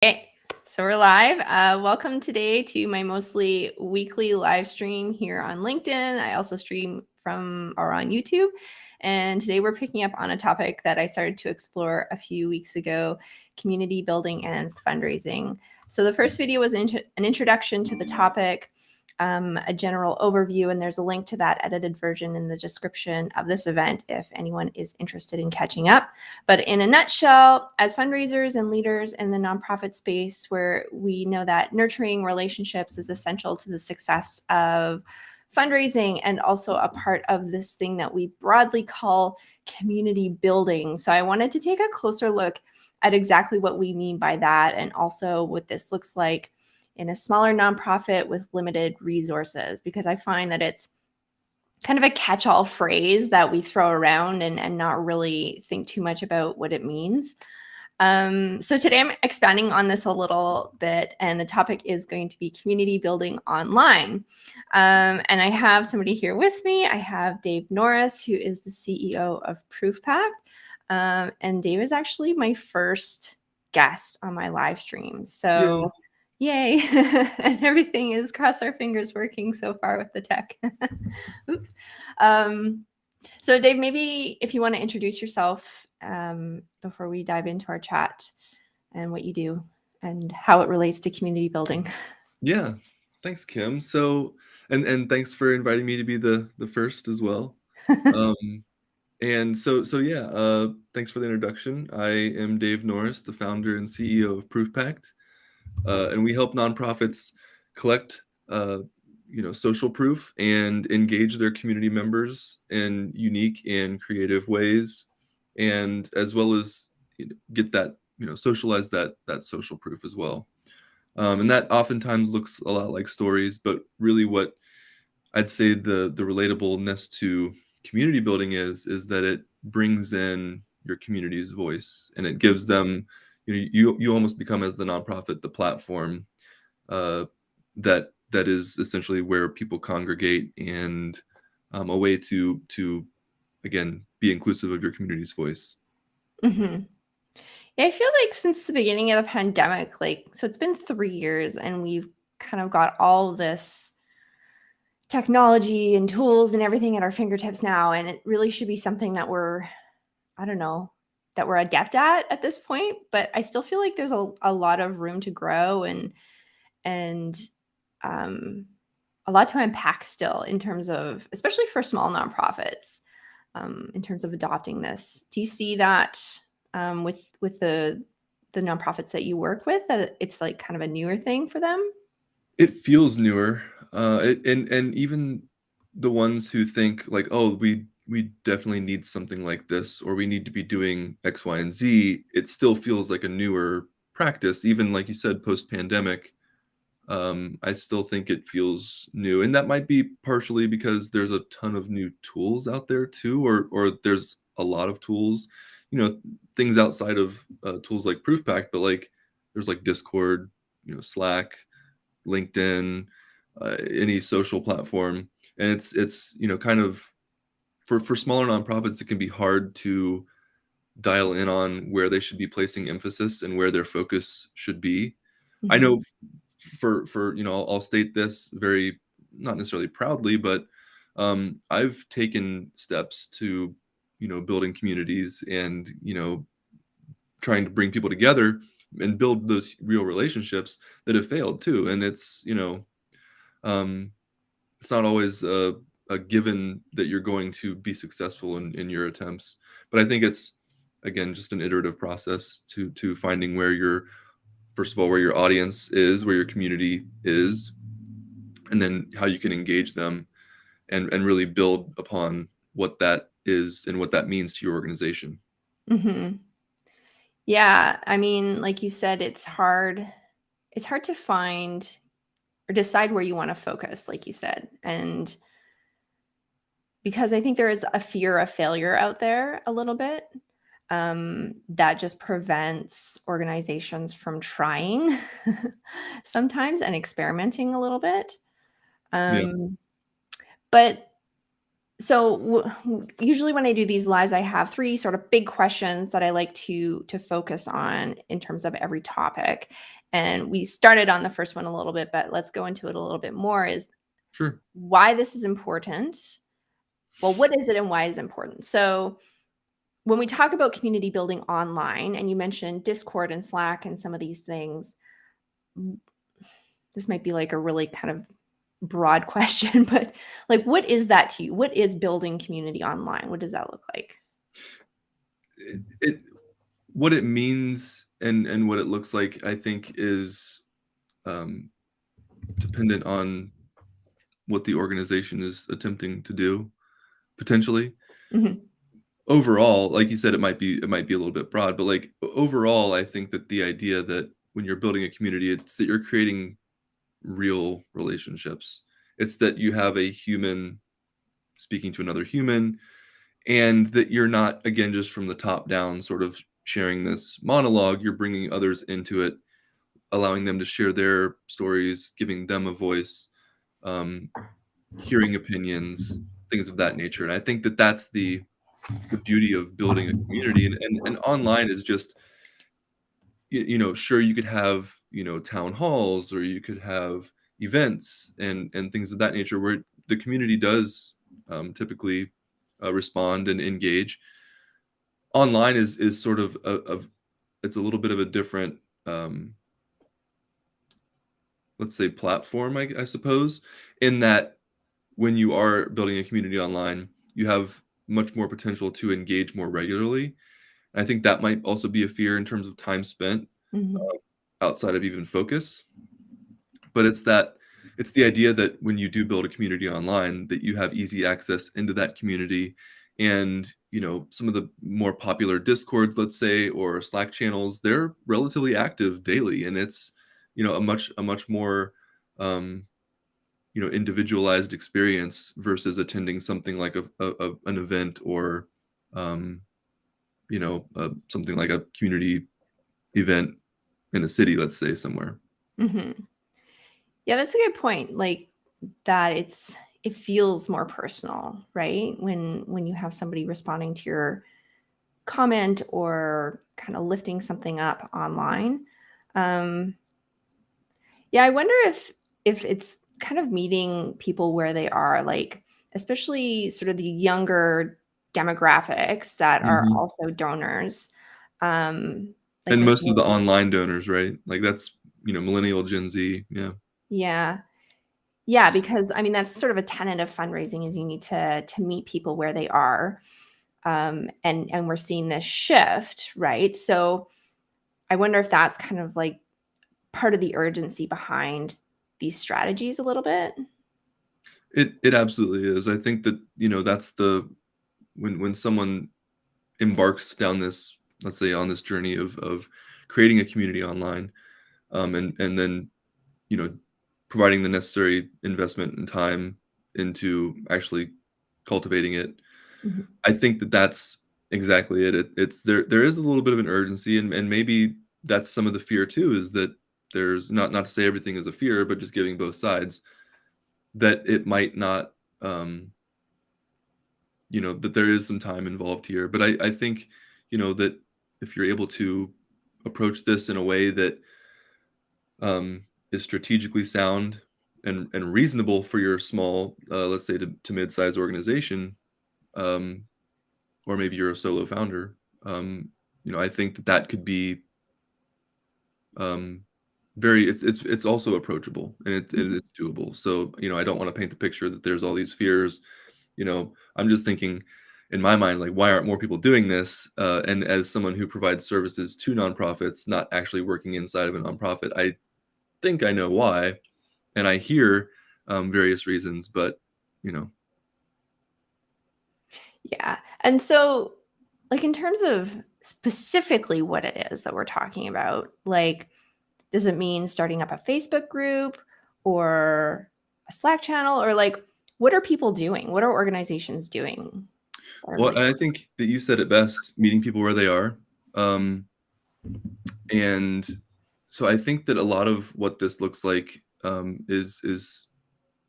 Okay, so we're live. Welcome today to my mostly weekly live stream here on LinkedIn. I also stream from or on YouTube. And today we're picking up on a topic that I started to explore a few weeks ago, community building and fundraising. So the first video was an introduction to the topic, a general overview, and there's a link to that edited version in the description of this event if anyone is interested in catching up. But in a nutshell, as fundraisers and leaders in the nonprofit space, where we know that nurturing relationships is essential to the success of fundraising and also a part of this thing that we broadly call community building. So I wanted to take a closer look at exactly what we mean by that and also what this looks like in a smaller nonprofit with limited resources, because I find that it's kind of a catch-all phrase that we throw around and not really think too much about what it means. So today I'm expanding on this a little bit, and the topic is going to be community building online. And I have somebody here with me. I have Dave Norris, who is the CEO of Proofpact. And Dave is actually my first guest on my live stream. So yay. And everything is, cross our fingers, working so far with the tech. Oops. So Dave, maybe if you want to introduce yourself before we dive into our chat and what you do and how it relates to community building. Yeah, thanks, Kim. So, and thanks for inviting me to be the first as well. Thanks for the introduction. I am Dave Norris, the founder and CEO of Proofpact, and we help nonprofits collect, social proof and engage their community members in unique and creative ways, and as well as get that, socialize that social proof as well. And that oftentimes looks a lot like stories, but really what I'd say the relatableness to community building is that it brings in your community's voice, and it gives them, you almost become, as the nonprofit, the platform that is essentially where people congregate, and a way to again be inclusive of your community's voice. Mm-hmm. Yeah, I feel like since the beginning of the pandemic, so it's been 3 years and we've kind of got all this technology and tools and everything at our fingertips now. And it really should be something that we're adept at this point. But I still feel like there's a lot of room to grow and a lot to unpack still in terms of, especially for small nonprofits, in terms of adopting this. Do you see that with the nonprofits that you work with, that it's like kind of a newer thing for them? It feels newer, and even the ones who think like, oh, we definitely need something like this, or we need to be doing X, Y, and Z. It still feels like a newer practice, even like you said, post pandemic. I still think it feels new, and that might be partially because there's a ton of new tools out there too, or there's a lot of tools, things outside of tools like Proofpact, but like there's like Discord, Slack, LinkedIn, any social platform, and it's kind of for smaller nonprofits, it can be hard to dial in on where they should be placing emphasis and where their focus should be. I Mm-hmm. know for I'll state this very, not necessarily proudly, but I've taken steps to building communities and trying to bring people together and build those real relationships that have failed too. And um, it's not always a given that you're going to be successful in your attempts, but I think it's, again, just an iterative process to finding where your, first of all, where your audience is, where your community is, and then how you can engage them and really build upon what that is and what that means to your organization. Mm-hmm. Yeah, I mean, like you said, it's hard to find or decide where you want to focus, like you said. And because I think there is a fear of failure out there a little bit, that just prevents organizations from trying sometimes and experimenting a little bit. Yeah. Um, but So usually when I do these lives, I have three sort of big questions that I like to focus on in terms of every topic. And we started on the first one a little bit, but let's go into it a little bit more. Is Sure. why this is important. Well, what is it and why is it important? So when we talk about community building online, and you mentioned Discord and Slack and some of these things, this might be like a really kind of broad question, but like, what is that to you? What is building community online? What does that look like? It what it means and what it looks like, I think, is um, dependent on what the organization is attempting to do, potentially. Mhm. Overall, like you said, it might be a little bit broad, but, like, overall, I think that the idea that when you're building a community, it's that you're creating real relationships. It's that you have a human speaking to another human, and that you're not, again, just from the top down sort of sharing this monologue. You're bringing others into it, allowing them to share their stories, giving them a voice, um, hearing opinions, things of that nature. And I think that that's the beauty of building a community. And online is just, sure, you could have, town halls, or you could have events and things of that nature where the community does typically respond and engage. Online is sort of it's a little bit of a different, um, let's say, platform, I suppose, in that when you are building a community online, you have much more potential to engage more regularly. I think that might also be a fear in terms of time spent Mhm. outside of even focus. But it's the idea that when you do build a community online, that you have easy access into that community. And some of the more popular discords, let's say, or Slack channels, they're relatively active daily, and it's a much more um, individualized experience versus attending something like an event, or um, something like a community event in a city, let's say, somewhere. Mhm. Yeah, that's a good point. Like that it feels more personal, right? When you have somebody responding to your comment or kind of lifting something up online. Um, yeah, I wonder if it's kind of meeting people where they are, like especially sort of the younger demographics that are Mhm. also donors. Like And we're most of the seeing, online donors, right? Like, that's, millennial, Gen Z, yeah. yeah. Yeah, because I mean that's sort of a tenet of fundraising is you need to meet people where they are. And we're seeing this shift, right? So I wonder if that's kind of like part of the urgency behind these strategies a little bit. It absolutely is. I think that, that's the when someone embarks down this, let's say, on this journey of creating a community online, and then, you know, providing the necessary investment and time into actually cultivating it. Mhm. I think that that's exactly it. It's there is a little bit of an urgency, and maybe that's some of the fear too, is that there's not to say everything is a fear, but just giving both sides, that it might not, that there is some time involved here. But I think, that if you're able to approach this in a way that is strategically sound and reasonable for your small, let's say, to mid-sized organization, um, or maybe you're a solo founder, I think that that could be, um, very it's also approachable, and it's doable. So, I don't wanna paint the picture that there's all these fears. I'm just thinking in my mind, like, why aren't more people doing this? And as someone who provides services to nonprofits, not actually working inside of a nonprofit, I think I know why, and I hear, various reasons, but, you know Yeah. And so, like, in terms of specifically what it is that we're talking about, like, does it mean starting up a Facebook group or a Slack channel? Or, like, what are people doing? What are organizations doing? Or, Well, like, I think that you said it best, meeting people where they are. Um, and so I think that a lot of what this looks like, is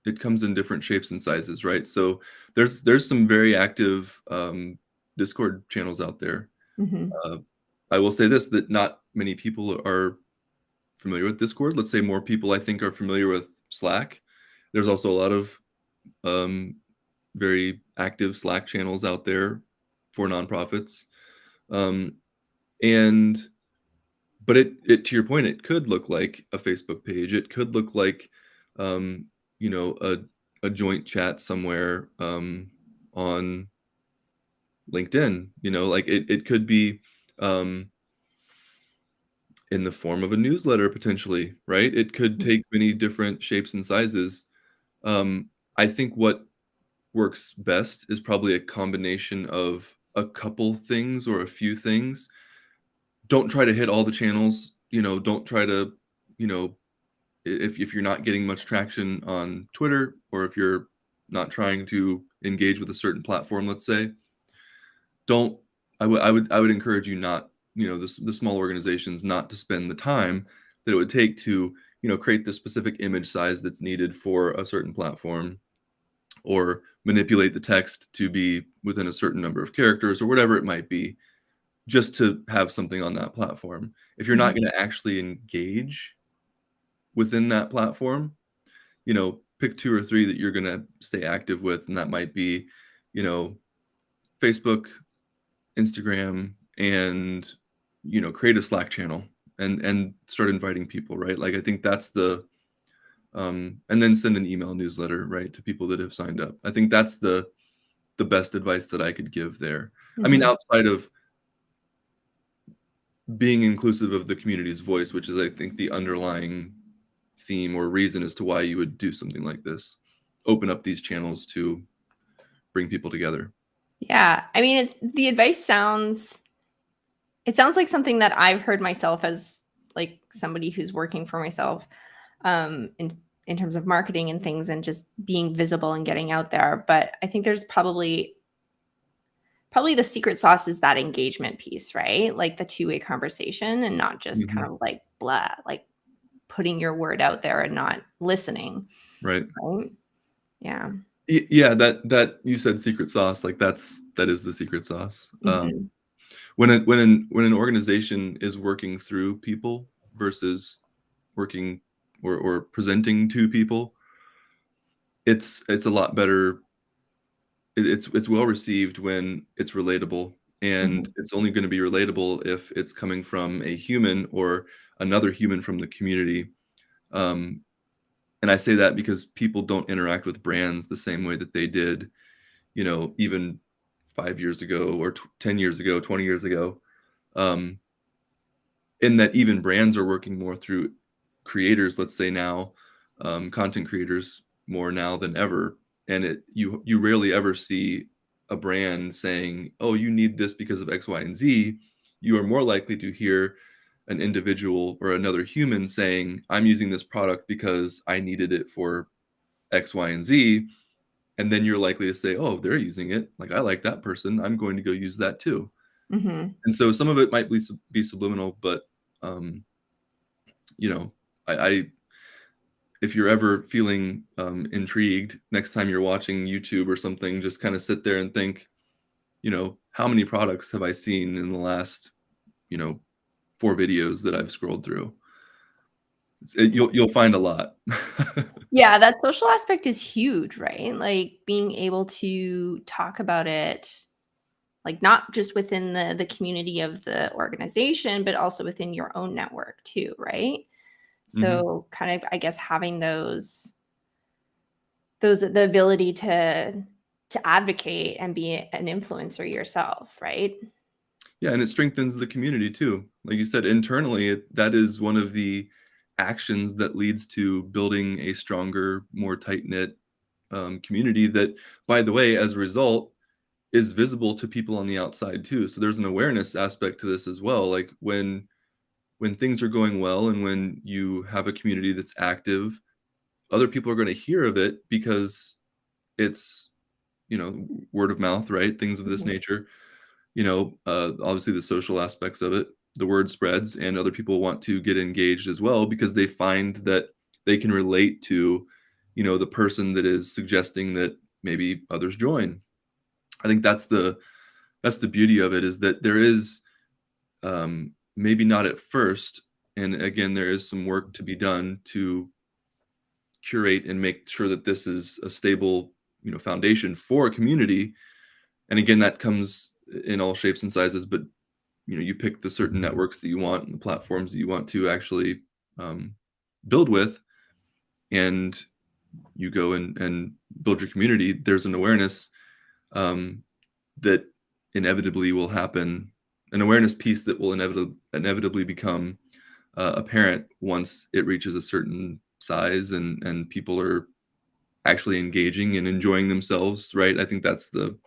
it comes in different shapes and sizes, right? So there's some very active Discord channels out there. Hmm. Uh, I will say this, that not many people are familiar with Discord. Let's say more people I think are familiar with Slack. There's also a lot of very active Slack channels out there for nonprofits. Um, and but it to your point, it could look like a Facebook page. It could look like um, you know, a joint chat somewhere on LinkedIn. You know, like it could be um, in the form of a newsletter potentially, right? It could take many different shapes and sizes. I think what works best is probably a combination of a couple things or a few things. Don't try to hit all the channels, you know, don't try to, you know, if you're not getting much traction on Twitter, or if you're not trying to engage with a certain platform, let's say, don't I would encourage you not, you know, the small organizations not to spend the time that it would take to, you know, create the specific image size that's needed for a certain platform, or manipulate the text to be within a certain number of characters or whatever it might be, just to have something on that platform. If you're not Hmm. going to actually engage within that platform, you know, pick two or three that you're going to stay active with, and that might be, you know, Facebook, Instagram, and, you know, create a Slack channel and start inviting people, right? Like I think that's the and then send an email newsletter, right, to people that have signed up. I think that's the best advice that I could give there. I mean, Hmm. outside of being inclusive of the community's voice, which is, I think, the underlying theme or reason as to why you would do something like this. Open up these channels to bring people together. Yeah, I mean, the advice sounds, it sounds like something that I've heard myself as like somebody who's working for myself, in terms of marketing and things and just being visible and getting out there. But I think there's probably the secret sauce is that engagement piece, right? Like the two-way conversation and not just kind Mhm. of like blah, like putting your word out there and not listening, Right. right? Yeah. Yeah, that you said secret sauce, like that is the secret sauce. Mhm. When an organization is working through people versus working or presenting to people, it's a lot better. It's well received when it's relatable, and Mhm. it's only going to be relatable if it's coming from a human or another human from the community. Um, and I say that because people don't interact with brands the same way that they did, you know, even 5 years ago or 10 years ago, 20 years ago. Um, in that even brands are working more through creators, let's say now, content creators more now than ever. And you rarely ever see a brand saying, "Oh, you need this because of X, Y, and Z." You are more likely to hear an individual or another human saying, "I'm using this product because I needed it for X, Y, and Z." And then you're likely to say, "Oh, they're using it. Like I like that person. I'm going to go use that too." Mhm. And so some of it might be subliminal, but um, you know, I if you're ever feeling intrigued, next time you're watching YouTube or something, just kind of sit there and think, you know, how many products have I seen in the last, you know, 4 videos that I've scrolled through? You'll find a lot. Yeah, that social aspect is huge, right? Like being able to talk about it, like not just within the community of the organization, but also within your own network too, right? Mhm. So kind of, I guess, having those the ability to advocate and be an influencer yourself, right? Yeah, and it strengthens the community too. Like you said, internally, that is one of the actions that leads to building a stronger, more tight knit community. That, by the way, as a result, is visible to people on the outside too. So there's an awareness aspect to this as well. Like when things are going well and when you have a community that's active, other people are going to hear of it because it's, you know, word of mouth, right? Things of this Mhm. nature. You know, obviously the social aspects of it, the word spreads, and other people want to get engaged as well because they find that they can relate to, the person that is suggesting that maybe others join. I think that's the beauty of it, is that there is, maybe not at first, and again, there is some work to be done to curate and make sure that this is a stable, foundation for a community. And again, that comes in all shapes and sizes, but you pick the certain networks that you want and the platforms that you want to actually build with, and you go and build your community. There's an awareness that inevitably will happen, an awareness piece that will inevitably become apparent once it reaches a certain size and people are actually engaging and enjoying themselves, right? I think that's the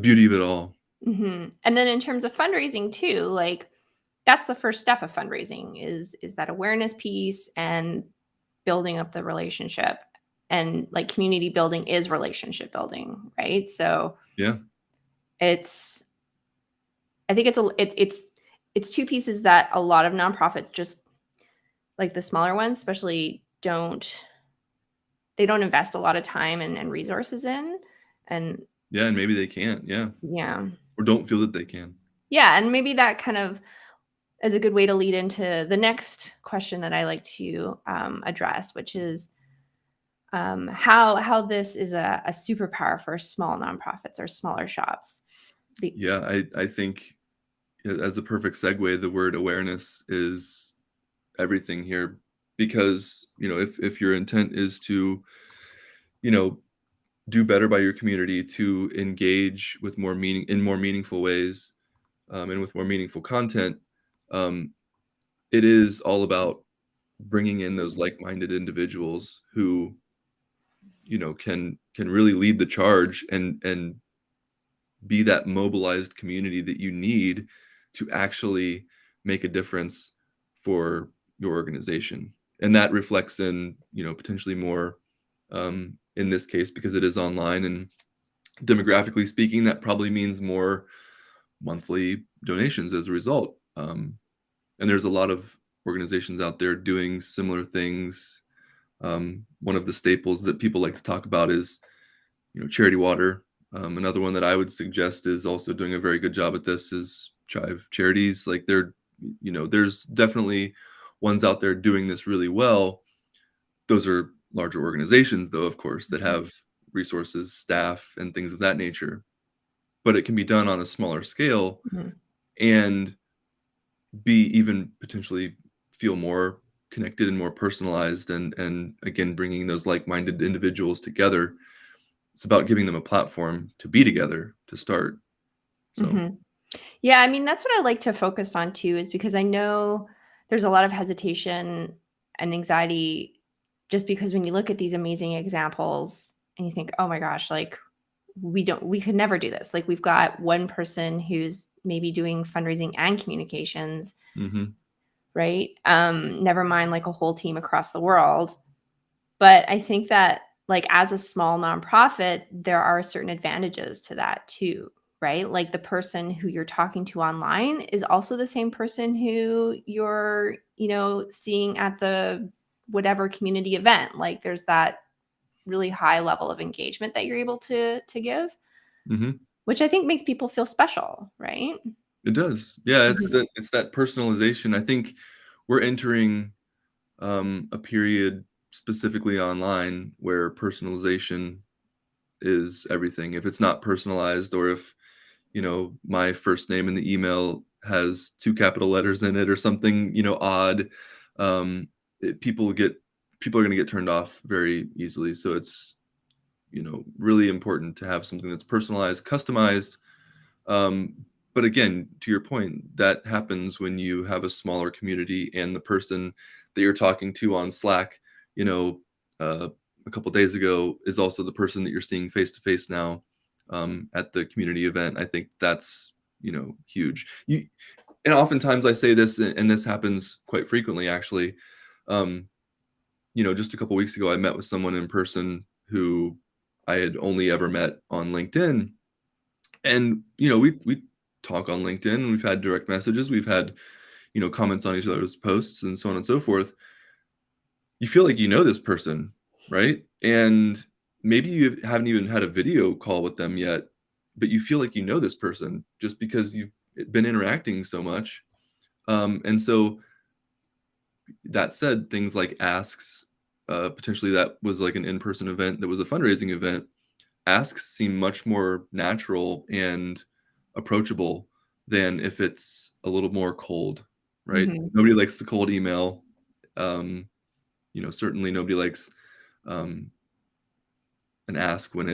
beauty of it all. Mm-hmm. And then in terms of fundraising too, like that's the first step of fundraising is that awareness piece and building up the relationship. And like community building is relationship building, right? So Yeah. I think it's two pieces that a lot of nonprofits, just like the smaller ones especially, don't invest a lot of time and resources in. And Yeah, and maybe they can't. Yeah. yeah. Or don't feel that they can. Yeah, and maybe that kind of is a good way to lead into the next question that I like to address, which is how this is a superpower for small nonprofits or smaller shops. Yeah, I think as a perfect segue, the word awareness is everything here, because if your intent is to do better by your community, to engage with more meaningful ways, and with more meaningful content, um, it is all about bringing in those like-minded individuals who can really lead the charge and be that mobilized community that you need to actually make a difference for your organization. And that reflects in potentially more, in this case, because it is online, and demographically speaking, that probably means more monthly donations as a result. And there's a lot of organizations out there doing similar things. One of the staples that people like to talk about is Charity Water. Another one that I would suggest is also doing a very good job at this is Chive Charities. Like there's definitely ones out there doing this really well. Those are larger organizations, though, of course, that have resources, staff, and things of that nature. But it can be done on a smaller scale, Mm-hmm. and be even potentially feel more connected and more personalized, and again, bringing those like-minded individuals together. It's about giving them a platform to be together to start. So Mm-hmm. Yeah, I mean, that's what I like to focus on too, is because I know there's a lot of hesitation and anxiety just because when you look at these amazing examples and you think, oh my gosh, like we could never do this. Like we've got one person who's maybe doing fundraising and communications, right? Never mind like a whole team across the world. But I think that like as a small nonprofit, there are certain advantages to that too, right? Like the person who you're talking to online is also the same person who you're, seeing at the whatever community event. Like there's that really high level of engagement that you're able to give, which I think makes people feel special, right? It does. Yeah, Mhm. it's that personalization. I think we're entering a period specifically online where personalization is everything. If it's not personalized, or if my first name in the email has 2 capital letters in it or something odd, um, people are going to get turned off very easily. So it's really important to have something that's personalized, customized. Um, but again, to your point, that happens when you have a smaller community, and the person that you're talking to on Slack, uh, a couple days ago, is also the person that you're seeing face to face now, at the community event. I think that's huge. And oftentimes I say this, and this happens quite frequently, actually. Um, just a couple weeks ago, I met with someone in person who I had only ever met on LinkedIn, and we talk on LinkedIn. We've had direct messages. We've had comments on each other's posts and so on and so forth. You feel like you know this person, right? And maybe you haven't even had a video call with them yet, but you feel like you know this person just because you've been interacting so much. And so that said, things like asks, potentially that was like an in-person event that was a fundraising event. Asks seem much more natural and approachable than if it's a little more cold, right? Hmm. Nobody likes the cold email. Um, certainly nobody likes um, an ask when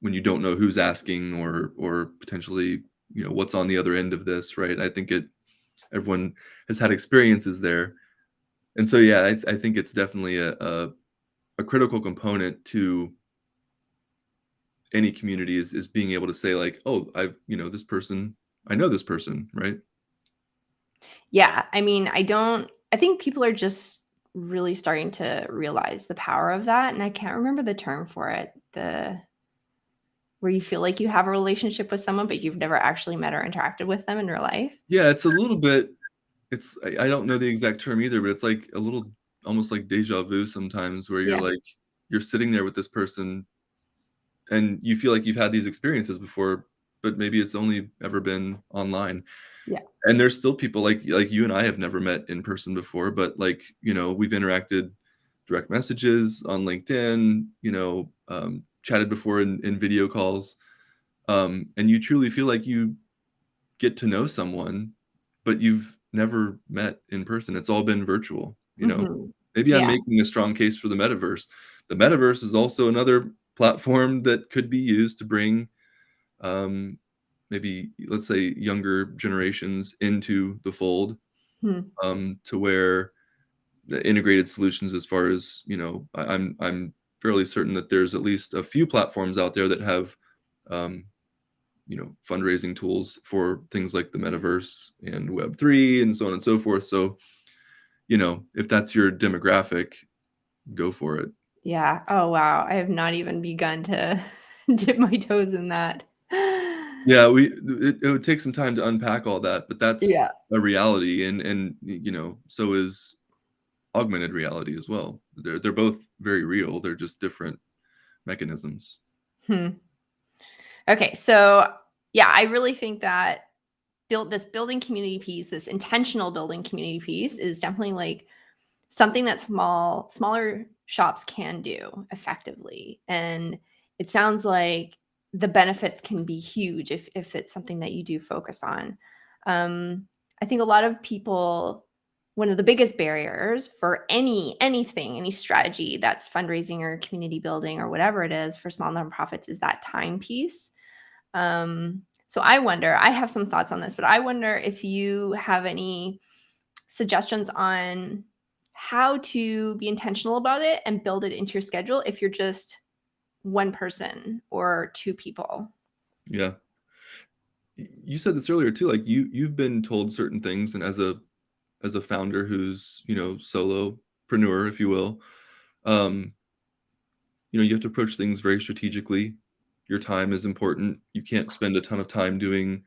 you don't know who's asking or potentially what's on the other end of this, right? I think everyone has had experiences there, and so yeah, I think it's definitely a critical component to any community is being able to say like, oh, this person, I know this person, right? Yeah. I mean, I think people are just really starting to realize the power of that. And I can't remember the term for it. Where you feel like you have a relationship with someone, but you've never actually met or interacted with them in real life. Yeah, it's a little bit. I don't know the exact term either, but it's like a little almost like deja vu sometimes, where Yeah. you're sitting there with this person and you feel like you've had these experiences before, but maybe it's only ever been online. Yeah. And there's still people like you and I have never met in person before, but we've interacted direct messages on LinkedIn, chatted before in video calls. And you truly feel like you get to know someone, but you've never met in person. It's all been virtual. Hmm. Maybe I'm Yeah. making a strong case for the metaverse. The metaverse is also another platform that could be used to bring um, maybe, let's say, younger generations into the fold, Hmm. to where the integrated solutions, as far as I'm fairly certain that there's at least a few platforms out there that have um, fundraising tools for things like the metaverse and Web3 and so on and so forth. So, if that's your demographic, go for it. Yeah. Oh, wow. I have not even begun to dip my toes in that. Yeah, it would take some time to unpack all that, but Yeah. that's a reality, and so is augmented reality as well. They're both very real. They're just different mechanisms. Hmm. Okay. So, yeah, I really think that building community piece, this intentional building community piece is definitely like something that smaller shops can do effectively. And it sounds like the benefits can be huge if it's something that you do focus on. I think a lot of people, one of the biggest barriers for any strategy that's fundraising or community building or whatever it is for small nonprofits is that time piece. So I wonder, I have some thoughts on this, but I wonder if you have any suggestions on how to be intentional about it and build it into your schedule if you're just one person or two people. Yeah. You said this earlier too, like you've been told certain things, and as a founder who's, solopreneur, if you will, um, you have to approach things very strategically. Your time is important. You can't spend a ton of time doing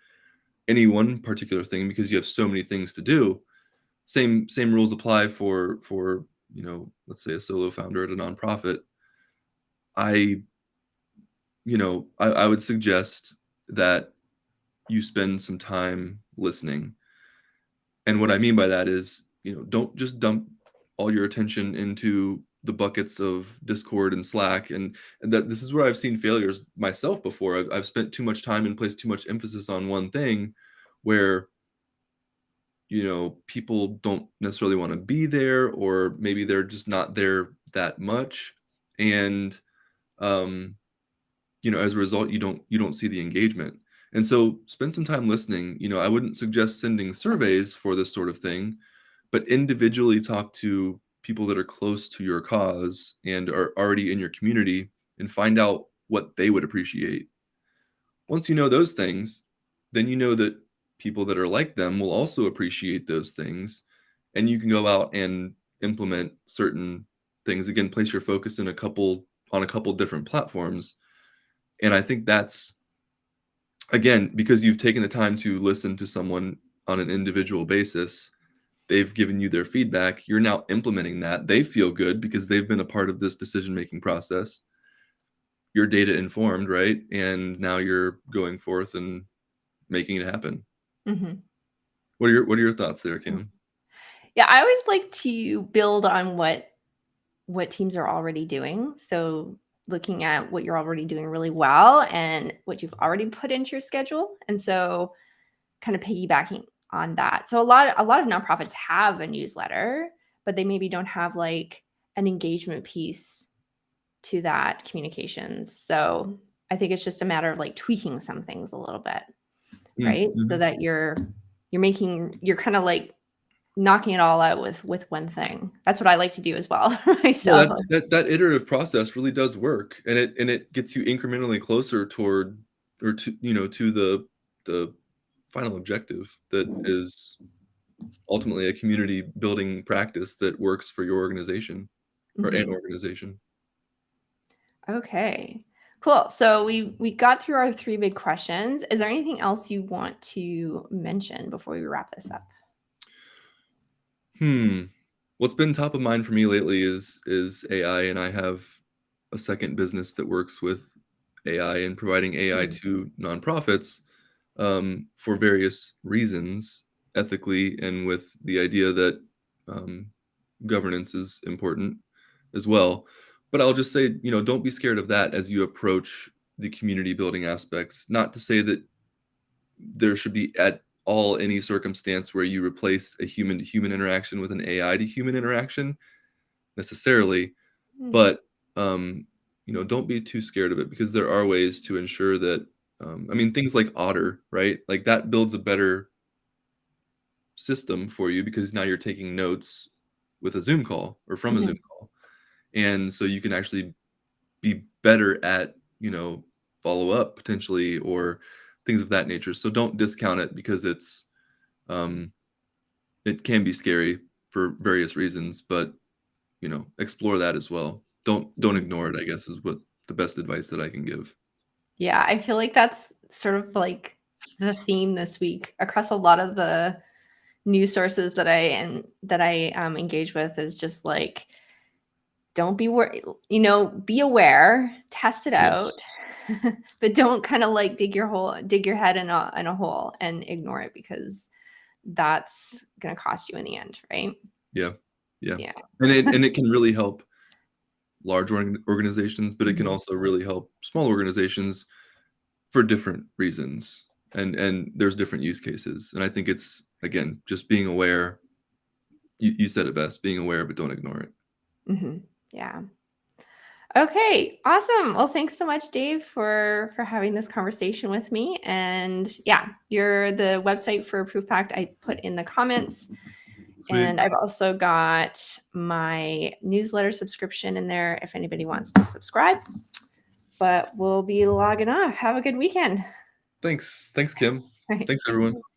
any one particular thing because you have so many things to do. Same rules apply for, let's say a solo founder at a nonprofit. I, I would suggest that you spend some time listening. And what I mean by that is, don't just dump all your attention into the buckets of Discord and Slack. And that this is where I've seen failures myself before. I've spent too much time and placed too much emphasis on one thing where, people don't necessarily want to be there, or maybe they're just not there that much. And, um, as a result, you don't see the engagement. And so spend some time listening. I wouldn't suggest sending surveys for this sort of thing, but individually talk to people that are close to your cause and are already in your community and find out what they would appreciate. Once you know those things, then you know that people that are like them will also appreciate those things, and you can go out and implement certain things. Again, place your focus on a couple different platforms. And I think that's, again, because you've taken the time to listen to someone on an individual basis, they've given you their feedback. You're now implementing that. They feel good because they've been a part of this decision-making process. You're data informed, right? And now you're going forth and making it happen. Mhm. What are your thoughts there, Kim? Yeah, I always like to build on what teams are already doing. So looking at what you're already doing really well and what you've already put into your schedule. And so kind of piggybacking on that. So a lot of nonprofits have a newsletter, but they maybe don't have like an engagement piece to that communications. So I think it's just a matter of like tweaking some things a little bit, right? So Mm-hmm. that you're kind of like knocking it all out with one thing. That's what I like to do as well Yeah, myself. that iterative process really does work, and it gets you incrementally closer toward or to to the final objective that is ultimately a community building practice that works for your organization or an Mhm. organization. Okay. Cool. So we got through our three big questions. Is there anything else you want to mention before we wrap this up? What's been top of mind for me lately is AI, and I have a second business that works with AI and providing AI Mm. to nonprofits for various reasons, ethically, and with the idea that um, governance is important as well. But I'll just say, don't be scared of that as you approach the community building aspects. Not to say that there should be at all any circumstance where you replace a human to human interaction with an AI to human interaction necessarily, Mm. but don't be too scared of it because there are ways to ensure that. I mean, things like Otter, right? Like that builds a better system for you because now you're taking notes with a Zoom call or from a Zoom Mhm. call, and so you can actually be better at follow up potentially or things of that nature. So don't discount it because um, it can be scary for various reasons, but explore that as well. Don't Mhm. ignore it, I guess is what the best advice that I can give. Yeah, I feel like that's sort of like the theme this week across a lot of the news sources that I engage with is just like don't be worried, be aware, test it Yes. out, but don't kind of like dig your head in a hole and ignore it because that's going to cost you in the end, right? Yeah. Yeah. Yeah. And it can really help large organizations, but it can Mhm. also really help small organizations for different reasons. And there's different use cases. And I think it's again just being aware. You said it best, being aware, but don't ignore it. Mhm. Yeah. Okay, awesome. Well, thanks so much, Dave, for having this conversation with me. And yeah, you're the website for Proofpact I put in the comments. Sweet. And I've also got my newsletter subscription in there if anybody wants to subscribe. But we'll be logging off. Have a good weekend. Thanks. Thanks, Kim. All right. Thanks, everyone.